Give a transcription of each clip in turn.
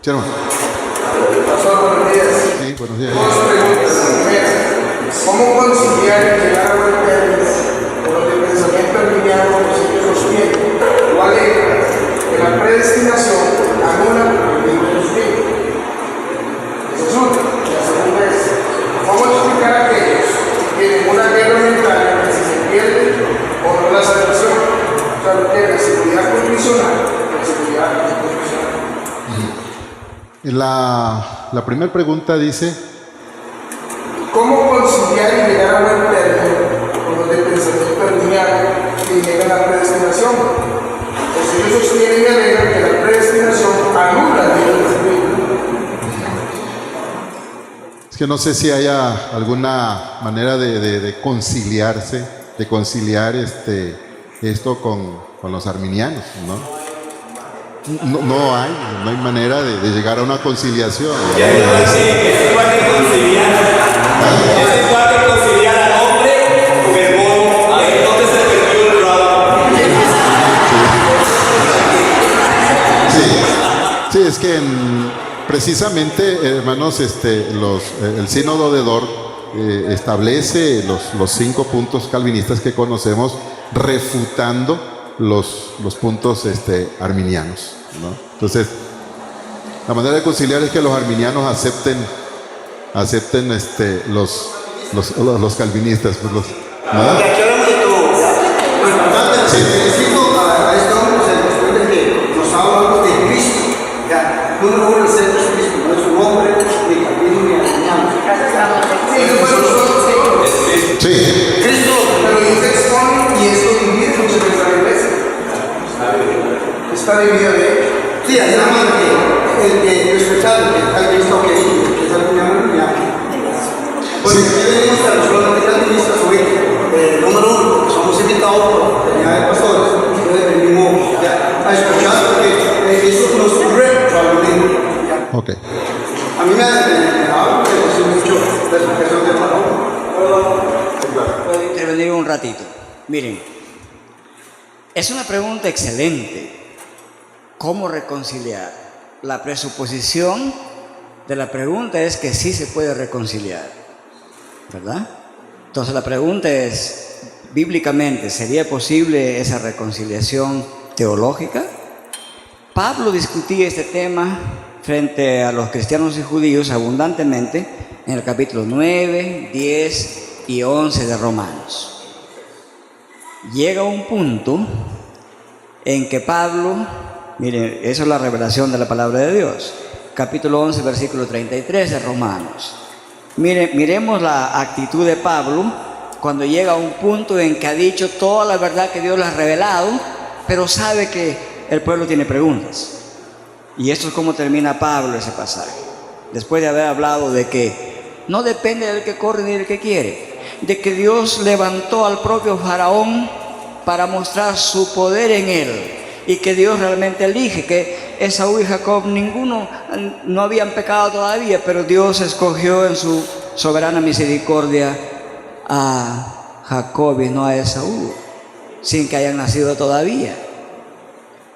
Sí, hermano. Pastor, buenos días. Sí, buenos días. Dos preguntas. Primera, ¿cómo conciliar y llegar a buen término con los de pensamiento arminiano que siempre sostiene o alega que la predestinación anula el libro de los libros? Esa es una. La segunda es, ¿cómo explicar a aquellos que tienen una guerra mental que si se pierde o no la salvación? O sea, lo que es la seguridad condicional y la seguridad incondicional. La primera pregunta dice, ¿cómo conciliar y llegar a buen término con los de pensamiento arminiano que niegan la predestinación? Pues ellos sostienen y alegan que la predestinación anula el libro de Espíritu. es que no sé si haya alguna manera de conciliarse, de conciliar esto con los arminianos, ¿no? No hay manera de llegar a una conciliación. Ya es igual que conciliar. Es igual que conciliar al hombre con el mono. Entonces se perdió el rabo. Sí, es que precisamente, hermanos, el sínodo de Dort establece los 5 puntos calvinistas que conocemos, refutando los puntos arminianos, ¿no? Entonces, la manera de conciliar es que los arminianos acepten los calvinistas, pues ¿no? Sí. A este hombre se nos cuenta que nos habla algo de Cristo. Ya, número uno, el centro es Cristo, no es un hombre, ni calvino, ni arminiano. Sí. Cristo, pero dice expone y esto divide muchas veces a la iglesia. Está dividido de él. Sí, así la mano que el que respetado, que el calvinista que es arminiano, arminiano. Pues aquí venimos a los problemas calvinistas hoy, número uno, porque somos invitados por la comunidad de pastores, entonces venimos a escuchar porque eso nos ocurre probablemente. Ok. A mí me da algo que no sé mucho de la explicación de Pablo. Puedo intervenir un ratito. Miren, es una pregunta excelente. ¿Cómo reconciliar? La presuposición de la pregunta es que sí se puede reconciliar, ¿verdad? Entonces la pregunta es, bíblicamente, ¿sería posible esa reconciliación teológica? Pablo discutía este tema frente a los cristianos y judíos abundantemente en el capítulo 9, 10 y 11 de Romanos. Llega un punto en que Pablo, miren, eso es la revelación de la palabra de Dios, capítulo 11, versículo 33 de Romanos. Miremos la actitud de Pablo cuando llega a un punto en que ha dicho toda la verdad que Dios le ha revelado, pero sabe que el pueblo tiene preguntas. Y esto es como termina Pablo ese pasaje, después de haber hablado de que no depende del que corre ni del que quiere, de que Dios levantó al propio Faraón para mostrar su poder en él, y que Dios realmente elige, que Esaú y Jacob ninguno no habían pecado todavía, pero Dios escogió en su soberana misericordia a Jacob y no a Esaú, sin que hayan nacido todavía.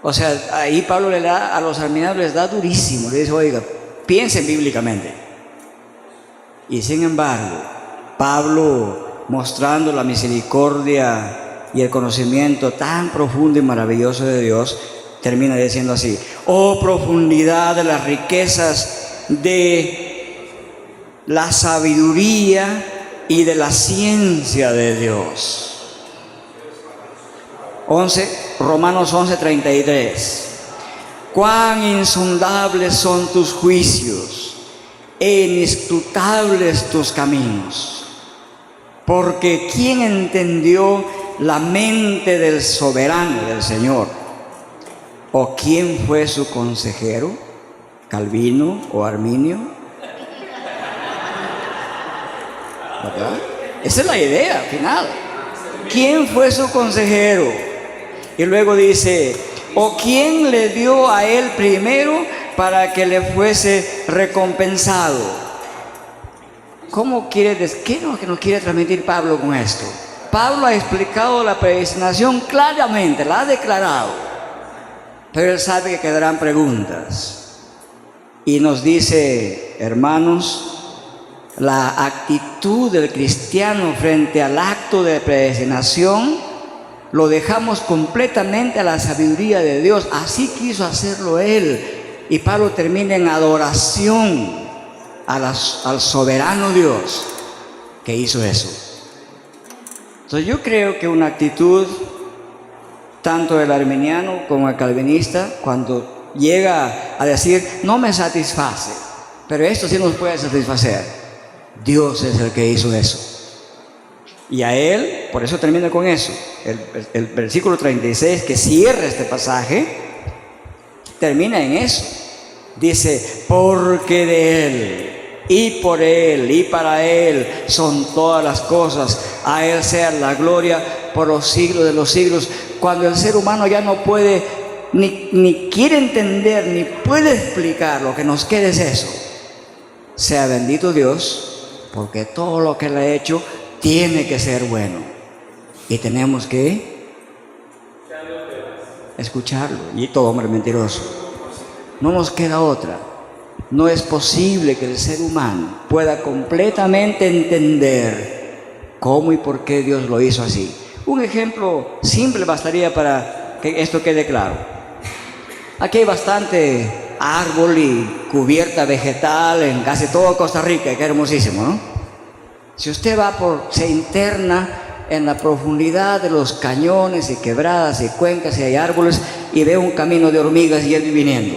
O sea, ahí Pablo le da a los arminianos, les da durísimo, le dice, oiga, piensen bíblicamente. Y sin embargo, Pablo, mostrando la misericordia y el conocimiento tan profundo y maravilloso de Dios, termina diciendo así: oh profundidad de las riquezas de la sabiduría y de la ciencia de Dios. Romanos 11:33. Cuán insondables son tus juicios e inescrutables tus caminos. Porque ¿quién entendió la mente del soberano, del Señor? ¿O quién fue su consejero? ¿Calvino o Arminio? ¿Verdad? Esa es la idea final. ¿Quién fue su consejero? Y luego dice, ¿o quién le dio a él primero para que le fuese recompensado? ¿Cómo quiere decir? ¿Qué es lo que nos quiere transmitir Pablo con esto? Pablo ha explicado la predestinación claramente, la ha declarado, pero él sabe que quedarán preguntas. y nos dice, hermanos, la actitud del cristiano frente al acto de predestinación lo dejamos completamente a la sabiduría de Dios. Así quiso hacerlo Él. Y Pablo termina en adoración al soberano Dios que hizo eso. Entonces yo creo que una actitud tanto del arminiano como el calvinista, cuando llega a decir, no me satisface, pero esto sí nos puede satisfacer. Dios es el que hizo eso. Y a Él, por eso termina con eso. El versículo 36 que cierra este pasaje, termina en eso. Dice, porque de Él, y por Él, y para Él son todas las cosas. A Él sea la gloria por los siglos de los siglos. Cuando el ser humano ya no puede, ni quiere entender, ni puede explicar, lo que nos queda es eso. Sea bendito Dios, porque todo lo que Él ha hecho tiene que ser bueno. Y tenemos que escucharlo. Y todo hombre mentiroso. No nos queda otra. No es posible que el ser humano pueda completamente entender cómo y por qué Dios lo hizo así. Un ejemplo simple bastaría para que esto quede claro. Aquí hay bastante árbol y cubierta vegetal en casi todo Costa Rica, que hermosísimo, ¿no? Si usted se interna en la profundidad de los cañones y quebradas y cuencas y hay árboles y ve un camino de hormigas yendo y viniendo,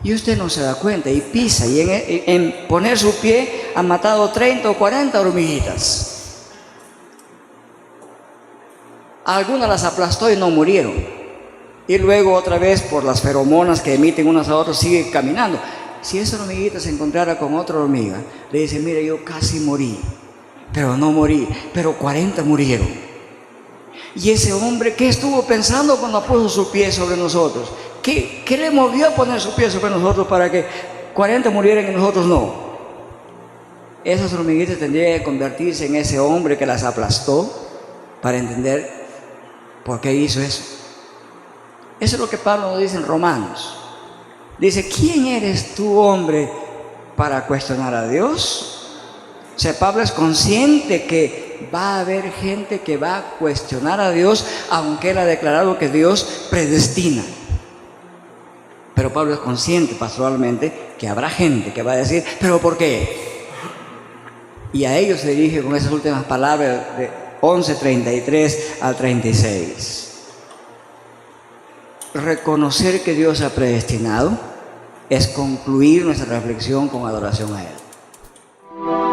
y usted no se da cuenta y pisa, y en poner su pie ha matado 30 o 40 hormiguitas. Algunas las aplastó y no murieron. Y luego otra vez, por las feromonas que emiten unas a otras, sigue caminando. Si esa hormiguita se encontrara con otra hormiga, le dice, mire, yo casi morí, pero no morí, pero 40 murieron. Y ese hombre, ¿qué estuvo pensando cuando puso su pie sobre nosotros? ¿Qué le movió a poner su pie sobre nosotros para que 40 murieran y nosotros no? Esas hormiguitas tendrían que convertirse en ese hombre que las aplastó para entender por qué hizo eso. Eso es lo que Pablo nos dice en Romanos. Dice, ¿quién eres tú, hombre, para cuestionar a Dios? O sea, Pablo es consciente que va a haber gente que va a cuestionar a Dios, aunque él ha declarado que Dios predestina. Pero Pablo es consciente pastoralmente que habrá gente que va a decir, ¿pero por qué? Y a ellos se dirige con esas últimas palabras de 11:33 al 36. Reconocer que Dios ha predestinado es concluir nuestra reflexión con adoración a Él.